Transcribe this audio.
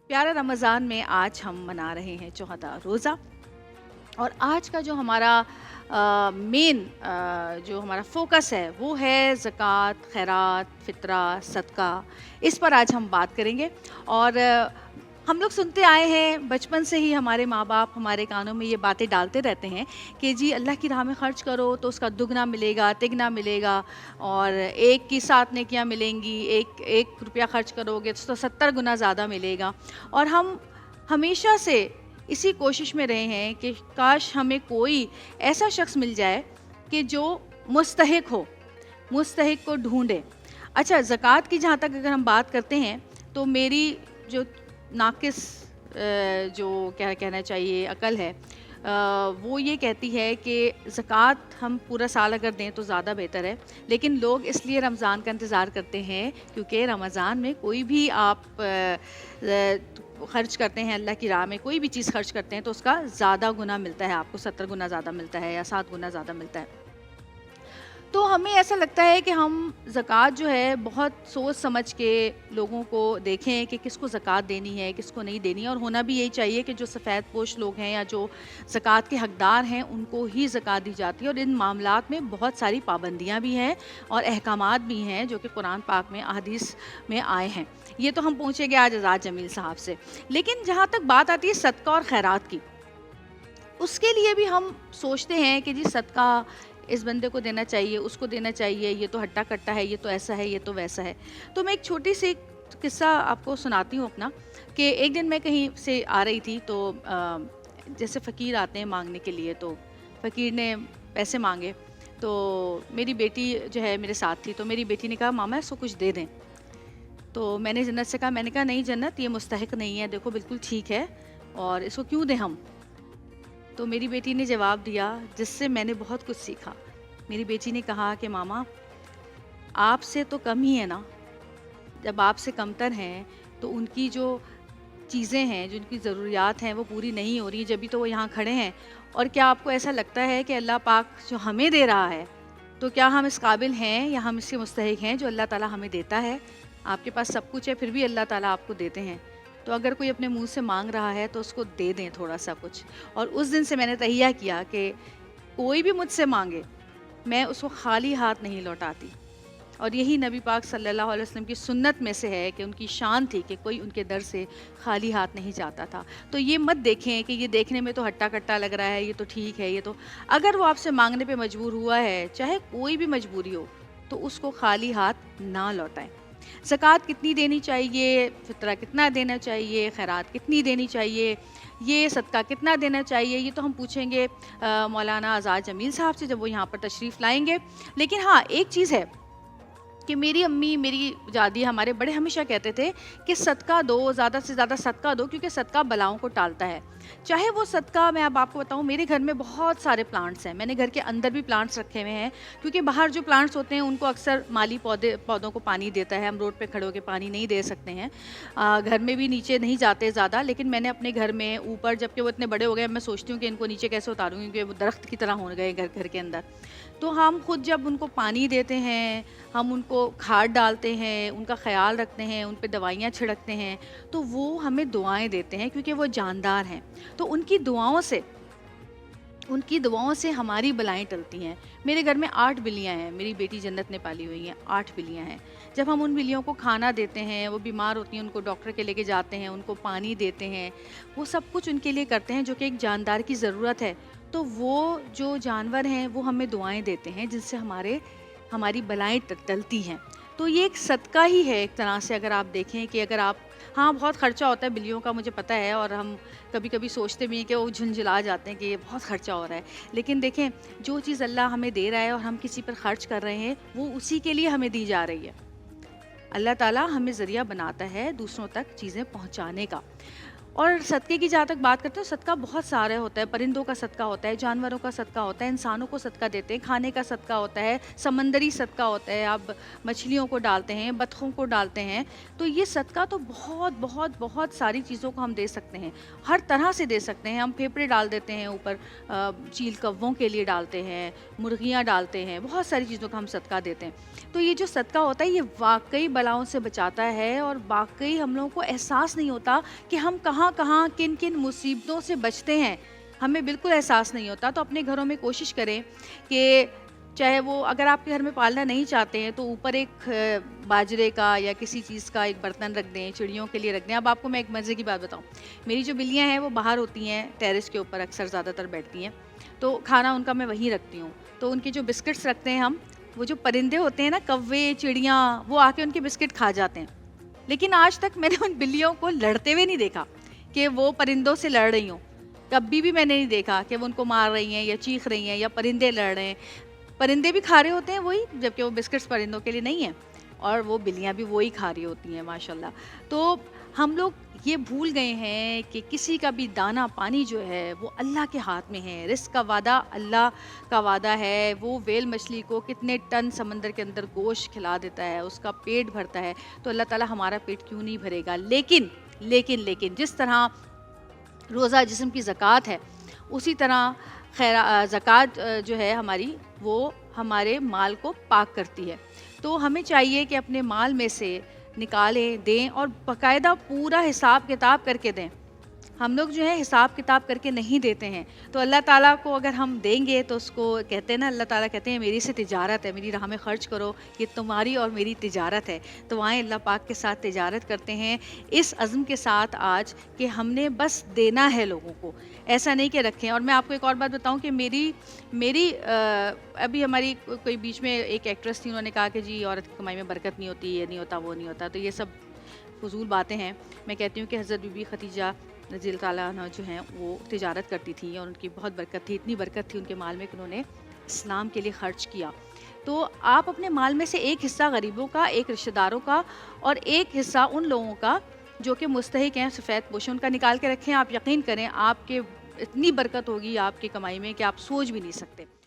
प्यारा रमज़ान में आज हम मना रहे हैं चौथा रोज़ा। और आज का जो हमारा मेन जो हमारा फोकस है वो है ज़कात, खैरात, फ़ितरा, सदका। इस पर आज हम बात करेंगे। और हम लोग सुनते आए हैं बचपन से ही, हमारे माँ बाप हमारे कानों में ये बातें डालते रहते हैं कि जी अल्लाह की राह में ख़र्च करो तो उसका दुगना मिलेगा, तिगना मिलेगा। और एक की 7 नेकियां मिलेंगी, एक एक रुपया खर्च करोगे तो 70 गुना ज़्यादा मिलेगा। और हम हमेशा से इसी कोशिश में रहे हैं कि काश हमें कोई ऐसा शख्स मिल जाए कि जो मुस्तहिक हो, मुस्तहिक को ढूंढे। अच्छा, ज़कात की जहाँ तक अगर हम बात करते हैं तो मेरी जो नाकिस जो क्या कहना चाहिए अकल है, वो ये कहती है कि ज़कात हम पूरा साल अगर दें तो ज़्यादा बेहतर है। लेकिन लोग इसलिए रमज़ान का इंतज़ार करते हैं क्योंकि रमज़ान में कोई भी आप खर्च करते हैं अल्लाह की राह में, कोई भी चीज़ खर्च करते हैं तो उसका ज़्यादा गुना मिलता है, आपको 70 गुना ज़्यादा मिलता है या 7 गुना ज़्यादा मिलता है। तो हमें ऐसा लगता है कि हम ज़कात जो है बहुत सोच समझ के लोगों को देखें कि किसको ज़कात देनी है, किसको नहीं देनी है। और होना भी यही चाहिए कि जो सफ़ेद पोश लोग हैं या जो ज़कात के हकदार हैं उनको ही ज़कात दी जाती है। और इन मामलात में बहुत सारी पाबंदियाँ भी हैं और अहकामात भी हैं जो कि कुरान पाक में, अहादीस में आए हैं। ये तो हम पूछेंगे आज आज़ाद जमील साहब से। लेकिन जहाँ तक बात आती है सदका और खैरात की, उसके लिए भी हम सोचते हैं कि जी सदका इस बंदे को देना चाहिए, उसको देना चाहिए, ये तो हट्टा कट्टा है, ये तो ऐसा है, ये तो वैसा है। तो मैं एक छोटी सी किस्सा आपको सुनाती हूँ अपना, कि एक दिन मैं कहीं से आ रही थी तो जैसे फ़कीर आते हैं मांगने के लिए, तो फ़कीर ने पैसे मांगे। तो मेरी बेटी जो है मेरे साथ थी, तो मेरी बेटी ने कहा मामा इसको कुछ दे दें। तो मैंने जन्नत से कहा, मैंने कहा नहीं जन्नत, ये मुस्तहिक नहीं है, देखो बिल्कुल ठीक है, और इसको क्यों दें हम। तो मेरी बेटी ने जवाब दिया जिससे मैंने बहुत कुछ सीखा। मेरी बेटी ने कहा कि मामा आपसे तो कम ही है ना, जब आपसे कमतर हैं तो उनकी जो चीज़ें हैं, जो उनकी ज़रूरियात हैं वो पूरी नहीं हो रही, जभी तो वो यहाँ खड़े हैं। और क्या आपको ऐसा लगता है कि अल्लाह पाक जो हमें दे रहा है, तो क्या हम इस काबिल हैं या हम इसके मुस्तहिक हैं जो अल्लाह ताला हमें देता है। आपके पास सब कुछ है फिर भी अल्लाह ताला आपको देते हैं। तो अगर कोई अपने मुंह से मांग रहा है तो उसको दे दें थोड़ा सा कुछ। और उस दिन से मैंने तहिया किया कि कोई भी मुझसे मांगे मैं उसको खाली हाथ नहीं लौटाती। और यही नबी पाक सल्लल्लाहु अलैहि वसल्लम की सुन्नत में से है कि उनकी शान थी कि कोई उनके दर से खाली हाथ नहीं जाता था। तो ये मत देखें कि ये देखने में तो हट्टा कट्टा लग रहा है, ये तो ठीक है, ये तो, अगर वो आपसे मांगने पे मजबूर हुआ है, चाहे कोई भी मजबूरी हो, तो उसको खाली हाथ ना लौटाएं। ज़कात कितनी देनी चाहिए, फ़ितरा कितना देना चाहिए, खैरात कितनी देनी चाहिए, ये सदका कितना देना चाहिए, ये तो हम पूछेंगे मौलाना आज़ाद जमील साहब से जब वो यहाँ पर तशरीफ़ लाएंगे। लेकिन हाँ, एक चीज़ है कि मेरी अम्मी, मेरी दादी, हमारे बड़े हमेशा कहते थे कि सदका दो, ज़्यादा से ज़्यादा सदका दो, क्योंकि सदका बलाओं को टालता है। चाहे वो सदका, मैं अब आपको बताऊँ, मेरे घर में बहुत सारे प्लांट्स हैं, मैंने घर के अंदर भी प्लांट्स रखे हुए हैं, क्योंकि बाहर जो प्लांट्स होते हैं उनको अक्सर माली पौधों को पानी देता है, हम रोड पे खड़े होकर पानी नहीं दे सकते हैं। घर में भी नीचे नहीं जाते ज़्यादा, लेकिन मैंने अपने घर में ऊपर, जबकि वो इतने बड़े हो गए, मैं सोचती हूँ कि इनको नीचे कैसे उतारूँगी, क्योंकि वो दरख्त की तरह हो गए घर के अंदर। तो हम खुद जब उनको पानी देते हैं, हम उनको खाद डालते हैं, उनका ख़्याल रखते हैं, उन पे दवाइयाँ छिड़कते हैं, तो वो हमें दुआएं देते हैं क्योंकि वो जानदार हैं। तो उनकी दुआओं से हमारी बलाएं टलती हैं। मेरे घर में 8 बिल्लियाँ हैं, मेरी बेटी जन्नत ने पाली हुई हैं, 8 बिल्लियाँ हैं। जब हम उन बिल्लियों को खाना देते हैं, वो बीमार होती हैं, उनको डॉक्टर के लेके जाते हैं, उनको पानी देते हैं, वो सब कुछ उनके लिए करते हैं जो कि एक जानदार की ज़रूरत है। तो वो जो जानवर हैं वो हमें दुआएं देते हैं जिनसे हमारी बलाएं टलती हैं। तो ये एक सदका ही है एक तरह से, अगर आप देखें कि अगर आप, हाँ बहुत ख़र्चा होता है बिल्लियों का, मुझे पता है, और हम कभी कभी सोचते भी हैं कि वो झुंझला जाते हैं कि ये बहुत ख़र्चा हो रहा है। लेकिन देखें, जो चीज़ अल्लाह हमें दे रहा है और हम किसी पर ख़र्च कर रहे हैं, वो उसी के लिए हमें दी जा रही है। अल्लाह ताला हमें ज़रिया बनाता है दूसरों तक चीज़ें पहुँचाने का। اور صدقے کی جہاں تک بات کرتے ہیں، صدقہ بہت سارا ہوتا ہے، پرندوں کا صدقہ ہوتا ہے، جانوروں کا صدقہ ہوتا ہے، انسانوں کو صدقہ دیتے ہیں، کھانے کا صدقہ ہوتا ہے، سمندری صدقہ ہوتا ہے، آپ مچھلیوں کو ڈالتے ہیں، بطخوں کو ڈالتے ہیں. تو یہ صدقہ تو بہت بہت بہت ساری چیزوں کو ہم دے سکتے ہیں، ہر طرح سے دے سکتے ہیں. ہم پھیپھڑے ڈال دیتے ہیں اوپر، چیل کووں کے لیے ڈالتے ہیں، مرغیاں ڈالتے ہیں، بہت ساری چیزوں کا ہم صدقہ دیتے ہیں. تو یہ جو صدقہ ہوتا ہے یہ واقعی بلاؤں سے بچاتا ہے، اور واقعی ہم لوگوں کو احساس نہیں ہوتا کہ ہم کہاں کہاں کن کن مصیبتوں سے بچتے ہیں، ہمیں بالکل احساس نہیں ہوتا. تو اپنے گھروں میں کوشش کریں کہ چاہے وہ اگر آپ کے گھر میں پالنا نہیں چاہتے ہیں تو اوپر ایک باجرے کا یا کسی چیز کا ایک برتن رکھ دیں، چڑیوں کے لیے رکھ دیں. اب آپ کو میں ایک مزے کی بات بتاؤں، میری جو بلیاں ہیں وہ باہر ہوتی ہیں، ٹیرس کے اوپر اکثر زیادہ تر بیٹھتی ہیں، تو کھانا ان کا میں وہیں رکھتی ہوں. تو ان کے جو بسکٹس رکھتے ہیں ہم، وہ جو پرندے ہوتے ہیں نا، کوے چڑیاں، وہ آ کے ان کے بسکٹ کھا جاتے ہیں. لیکن آج تک میں نے ان بلیوں کو لڑتے ہوئے نہیں دیکھا کہ وہ پرندوں سے لڑ رہی ہوں. کبھی بھی میں نے نہیں دیکھا کہ وہ ان کو مار رہی ہیں یا چیخ رہی ہیں یا پرندے لڑ رہے ہیں. پرندے بھی کھا رہے ہوتے ہیں وہی، جبکہ وہ بسکٹس پرندوں کے لیے نہیں ہیں، اور وہ بلیاں بھی وہی کھا رہی ہوتی ہیں ماشاءاللہ. تو ہم لوگ یہ بھول گئے ہیں کہ کسی کا بھی دانہ پانی جو ہے وہ اللہ کے ہاتھ میں ہے. رزق کا وعدہ اللہ کا وعدہ ہے. وہ ویل مچھلی کو کتنے ٹن سمندر کے اندر گوشت کھلا دیتا ہے، اس کا پیٹ بھرتا ہے. تو اللہ تعالیٰ ہمارا پیٹ کیوں نہیں بھرے گا؟ لیکن لیکن لیکن جس طرح روزہ جسم کی زکوٰۃ ہے، اسی طرح زکوٰۃ جو ہے ہماری، وہ ہمارے مال کو پاک کرتی ہے. تو ہمیں چاہیے کہ اپنے مال میں سے نکالیں، دیں، اور باقاعدہ پورا حساب کتاب کر کے دیں. ہم لوگ جو ہے حساب کتاب کر کے نہیں دیتے ہیں. تو اللہ تعالیٰ کو اگر ہم دیں گے تو اس کو کہتے ہیں نا، اللہ تعالیٰ کہتے ہیں میری سے تجارت ہے، میری راہ میں خرچ کرو، یہ تمہاری اور میری تجارت ہے. تو آئیں اللہ پاک کے ساتھ تجارت کرتے ہیں اس عزم کے ساتھ آج کہ ہم نے بس دینا ہے لوگوں کو، ایسا نہیں کہ رکھیں. اور میں آپ کو ایک اور بات بتاؤں کہ میری ابھی ہماری کوئی بیچ میں ایک ایکٹریس تھی، انہوں نے کہا کہ جی عورت کی کمائی میں برکت نہیں ہوتی، یہ نہیں ہوتا، وہ نہیں ہوتا. تو یہ سب فضول باتیں ہیں. میں کہتی ہوں کہ حضرت بی بی خدیجہ رضی اللہ تعالیٰ عنہ جو ہیں وہ تجارت کرتی تھیں، اور ان کی بہت برکت تھی، اتنی برکت تھی ان کے مال میں کہ انہوں نے اسلام کے لیے خرچ کیا. تو آپ اپنے مال میں سے ایک حصہ غریبوں کا، ایک رشتہ داروں کا، اور ایک حصہ ان لوگوں کا جو کہ مستحق ہیں، سفید پوش، ان کا نکال کے رکھیں. آپ یقین کریں آپ کے اتنی برکت ہوگی آپ کی کمائی میں کہ آپ سوچ بھی نہیں سکتے.